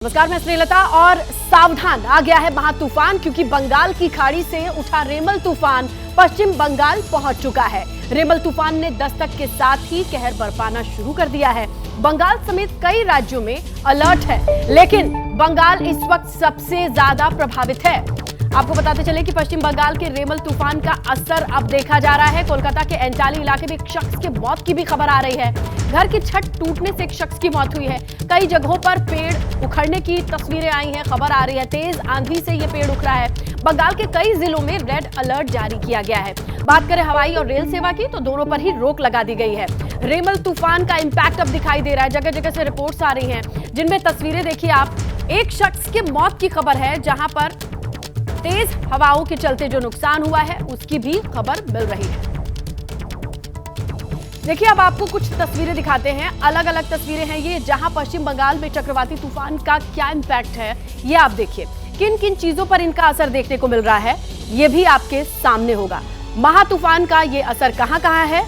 नमस्कार, मैं श्रीलता और सावधान आ गया है महा तूफान, क्योंकि बंगाल की खाड़ी से उठा रेमल तूफान पश्चिम बंगाल पहुंच चुका है। रेमल तूफान ने दस्तक के साथ ही कहर बरपाना शुरू कर दिया है। बंगाल समेत कई राज्यों में अलर्ट है, लेकिन बंगाल इस वक्त सबसे ज्यादा प्रभावित है। आपको बताते चले कि पश्चिम बंगाल के रेमल तूफान का असर अब देखा जा रहा है। कोलकाता के एंटाली इलाके में एक शख्स के मौत की भी खबर आ रही है। घर की छत टूटने से एक शख्स की मौत हुई है। कई जगहों पर पेड़ उखड़ने की तस्वीरें आई हैं, खबर आ रही है। तेज आंधी से ये पेड़ उखड़ा है। बंगाल के कई जिलों में रेड अलर्ट जारी किया गया है। बात करें हवाई और रेल सेवा की, तो दोनों पर ही रोक लगा दी गई है। रेमल तूफान का इंपैक्ट अब दिखाई दे रहा है। जगह जगह से रिपोर्ट्स आ रही हैं, जिनमें तस्वीरें देखिए आप। एक शख्स के मौत की खबर है, जहां पर तेज हवाओं के चलते जो नुकसान हुआ है उसकी भी खबर मिल रही है। देखिए, अब आपको कुछ तस्वीरें दिखाते हैं। अलग अलग तस्वीरें हैं ये, जहां पश्चिम बंगाल में चक्रवाती तूफान का क्या इंपैक्ट है ये आप देखिए। किन किन चीजों पर इनका असर देखने को मिल रहा है ये भी आपके सामने होगा। महा तूफान का ये असर कहां कहां है,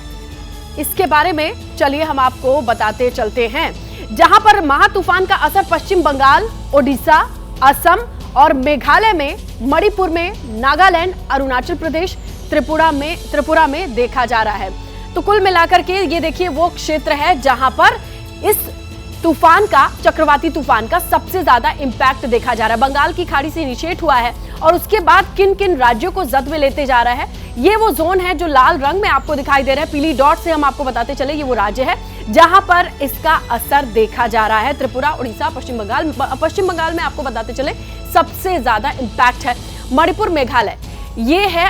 इसके बारे में चलिए हम आपको बताते चलते हैं। जहां पर महा तूफान का असर पश्चिम बंगाल, ओडिशा, असम और मेघालय में, मणिपुर में, नागालैंड, अरुणाचल प्रदेश, त्रिपुरा में देखा जा रहा है। तो कुल मिलाकर के ये देखिए वो क्षेत्र है जहां पर इस तूफान का, चक्रवाती तूफान का सबसे ज्यादा इंपैक्ट देखा जा रहा है। बंगाल की खाड़ी से इनिशिएट हुआ है और उसके बाद किन किन राज्यों को जद में लेते जा रहा है, ये वो जोन है जो लाल रंग में आपको दिखाई दे रहा है। पीली डॉट से हम आपको बताते चले, ये वो राज्य है जहां पर इसका असर देखा जा रहा है। त्रिपुरा, उड़ीसा, पश्चिम बंगाल में आपको बताते चले सबसे ज्यादा इंपैक्ट है। मणिपुर, मेघालय, ये है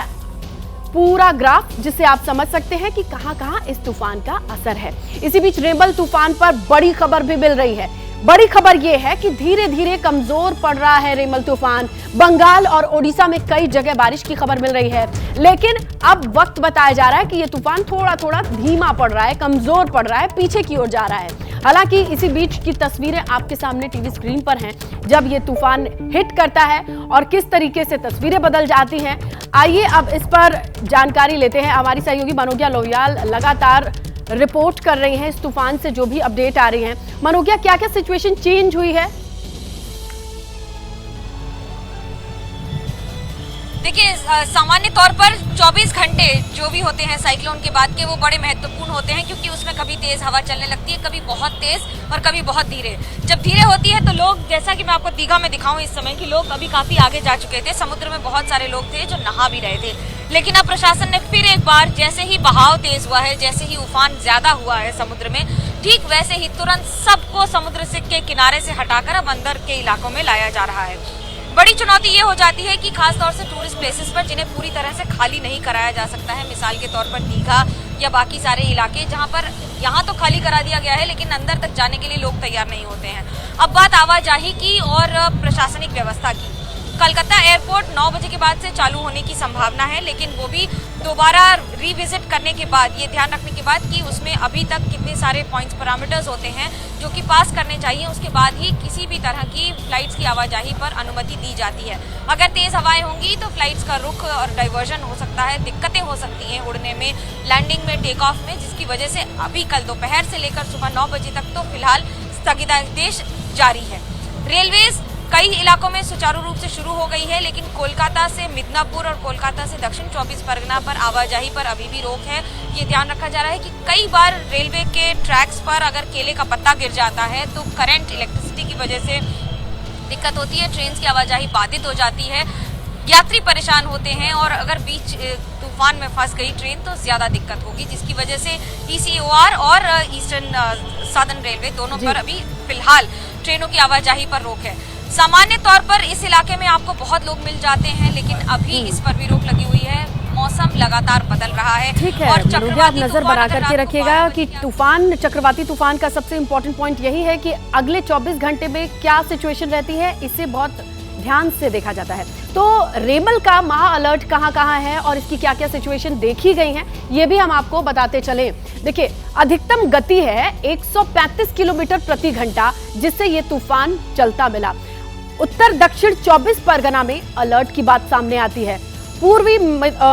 पूरा ग्राफ, जिससे आप समझ सकते हैं कि कहां कहां इस तूफान का असर है। इसी बीच रेमल तूफान पर बड़ी खबर भी मिल रही है। बड़ी खबर यह है कि धीरे धीरे कमजोर पड़ रहा है रेमल तूफान। बंगाल और ओडिशा में कई जगह बारिश की खबर मिल रही है, लेकिन अब वक्त बताया जा रहा है कि यह तूफान थोड़ा थोड़ा धीमा पड़ रहा है, कमजोर पड़ रहा है, पीछे की ओर जा रहा है। हालांकि इसी बीच की तस्वीरें आपके सामने टीवी स्क्रीन पर हैं, जब ये तूफान हिट करता है और किस तरीके से तस्वीरें बदल जाती हैं। आइए अब इस पर जानकारी लेते हैं। हमारी सहयोगी मनोज्ञा लोहियाल लगातार रिपोर्ट कर रही हैं इस तूफान से, जो भी अपडेट आ रही हैं। मनोज्ञा, क्या क्या सिचुएशन चेंज हुई है? देखिए, सामान्य तौर पर 24 घंटे जो भी होते हैं साइक्लोन के बाद के, वो बड़े महत्वपूर्ण होते हैं, क्योंकि उसमें कभी तेज हवा चलने लगती है, कभी बहुत तेज और कभी बहुत धीरे। जब धीरे होती है तो लोग, जैसा कि मैं आपको दीघा में दिखाऊं इस समय, कि लोग अभी काफी आगे जा चुके थे। समुद्र में बहुत सारे लोग थे जो नहा भी रहे थे, लेकिन अब प्रशासन ने फिर एक बार, जैसे ही बहाव तेज हुआ है, जैसे ही उफान ज्यादा हुआ है समुद्र में, ठीक वैसे ही तुरंत सबको समुद्र से के किनारे से हटाकर अब अंदर के इलाकों में लाया जा रहा है। बड़ी चुनौती ये हो जाती है कि खासतौर से टूरिस्ट प्लेसेस पर, जिन्हें पूरी तरह से खाली नहीं कराया जा सकता है, मिसाल के तौर पर दीघा या बाकी सारे इलाके, जहां पर यहाँ तो खाली करा दिया गया है लेकिन अंदर तक जाने के लिए लोग तैयार नहीं होते हैं। अब बात आवाजाही की और प्रशासनिक व्यवस्था की। कलकत्ता एयरपोर्ट 9 बजे के बाद से चालू होने की संभावना है, लेकिन वो भी दोबारा रिविजिट करने के बाद, ये ध्यान रखने के बाद कि उसमें अभी तक कितने सारे पॉइंट्स, पैरामीटर्स होते हैं जो कि पास करने चाहिए, उसके बाद ही किसी भी तरह की फ्लाइट्स की आवाजाही पर अनुमति दी जाती है। अगर तेज हवाएं होंगी तो फ्लाइट्स का रुख और डाइवर्जन हो सकता है, दिक्कतें हो सकती हैं उड़ने में, लैंडिंग में, टेक ऑफ में, जिसकी वजह से अभी कल दोपहर से लेकर सुबह 9 बजे तक तो फिलहाल स्थगितादेश जारी है। रेलवेज कई इलाकों में सुचारू रूप से शुरू हो गई है, लेकिन कोलकाता से मिदनापुर और कोलकाता से दक्षिण 24 परगना पर आवाजाही पर अभी भी रोक है। ये ध्यान रखा जा रहा है कि कई बार रेलवे के ट्रैक्स पर अगर केले का पत्ता गिर जाता है तो करंट, इलेक्ट्रिसिटी की वजह से दिक्कत होती है, ट्रेन की आवाजाही बाधित हो जाती है, यात्री परेशान होते हैं, और अगर बीच तूफान में फंस गई ट्रेन तो ज्यादा दिक्कत होगी, जिसकी वजह से TCOR और ईस्टर्न सदर्न रेलवे दोनों पर अभी फिलहाल ट्रेनों की आवाजाही पर रोक है। सामान्य तौर पर इस इलाके में आपको बहुत लोग मिल जाते हैं, लेकिन अभी इस पर भी रोक लगी हुई है। मौसम लगातार बदल रहा है। ठीक है, और आप नजर बना करके रखिएगा कि तूफान, चक्रवाती तूफान का सबसे इंपॉर्टेंट पॉइंट यही है कि अगले 24 घंटे में क्या सिचुएशन रहती है, इसे बहुत ध्यान से देखा जाता है। तो रेमल का महा अलर्ट कहां कहां है और इसकी क्या क्या सिचुएशन देखी गई हैं, ये भी हम आपको बताते चले। देखिए, अधिकतम गति है 135 किलोमीटर प्रति घंटा, जिससे ये तूफान चलता मिला। उत्तर दक्षिण 24 परगना में अलर्ट की बात सामने आती है। पूर्वी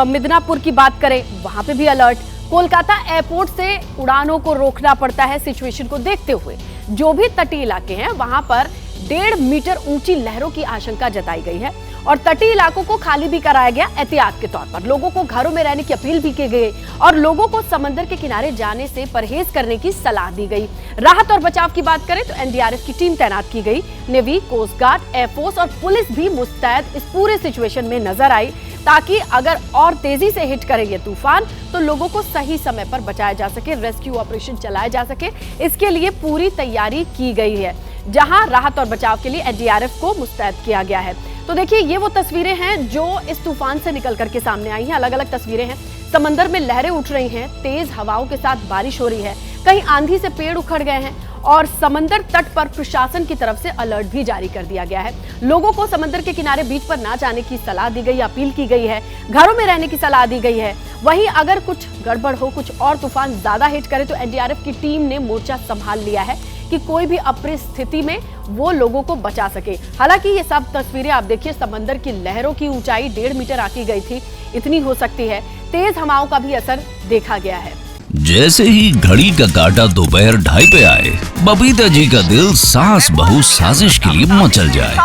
मिदनापुर की बात करें, वहां पे भी अलर्ट। कोलकाता एयरपोर्ट से उड़ानों को रोकना पड़ता है सिचुएशन को देखते हुए। जो भी तटीय इलाके हैं वहां पर 1.5 मीटर ऊंची लहरों की आशंका जताई गई है और तटीय इलाकों को खाली भी कराया गया एहतियात के तौर पर। लोगों को घरों में रहने की अपील भी की गई और लोगों को समंदर के किनारे जाने से परहेज करने की सलाह दी गई। राहत और बचाव की बात करें तो एनडीआरएफ की टीम तैनात की गई। नेवी, कोस्ट गार्ड, एयरफोर्स और पुलिस भी मुस्तैद इस पूरे सिचुएशन में नजर आई ताकि अगर और तेजी से हिट करे ये तूफान तो लोगों को सही समय पर बचाया जा सके, रेस्क्यू ऑपरेशन चलाया जा सके। इसके लिए पूरी तैयारी की गई है, जहां राहत और बचाव के लिए एनडीआरएफ को मुस्तैद किया गया है। तो देखिए, ये वो तस्वीरें हैं जो इस तूफान से निकल करके सामने आई हैं। अलग अलग तस्वीरें हैं। समंदर में लहरें उठ रही हैं, तेज हवाओं के साथ बारिश हो रही है, कहीं आंधी से पेड़ उखड़ गए हैं और समंदर तट पर प्रशासन की तरफ से अलर्ट भी जारी कर दिया गया है। लोगों को समंदर के किनारे बीच पर ना जाने की सलाह दी गई, अपील की गई है, घरों में रहने की सलाह दी गई है। वहीं अगर कुछ गड़बड़ हो, कुछ और तूफान ज्यादा हिट करे तो एनडीआरएफ की टीम ने मोर्चा संभाल लिया है कि कोई भी अप्रिय स्थिति में वो लोगों को बचा सके। हालांकि ये सब तस्वीरें आप देखिए, समंदर की लहरों की ऊंचाई 1.5 मीटर आंकी गई थी, इतनी हो सकती है। तेज हवाओं का भी असर देखा गया है। जैसे ही घड़ी का काटा दोपहर 2:30 पे आए, बबीता जी का दिल सास बहू साजिश के लिए मचल जाए।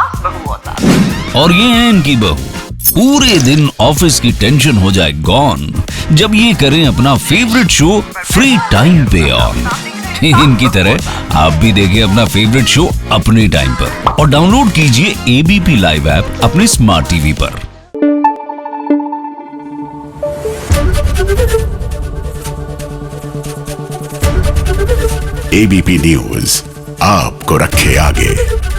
और ये है इनकी बहू, पूरे दिन ऑफिस की टेंशन हो जाए गॉन जब ये करें अपना फेवरेट शो फ्री टाइम पे ऑन। इनकी तरह आप भी देखिए अपना फेवरेट शो अपने टाइम पर और डाउनलोड कीजिए एबीपी लाइव ऐप अपने स्मार्ट टीवी पर। एबीपी न्यूज आपको रखे आगे।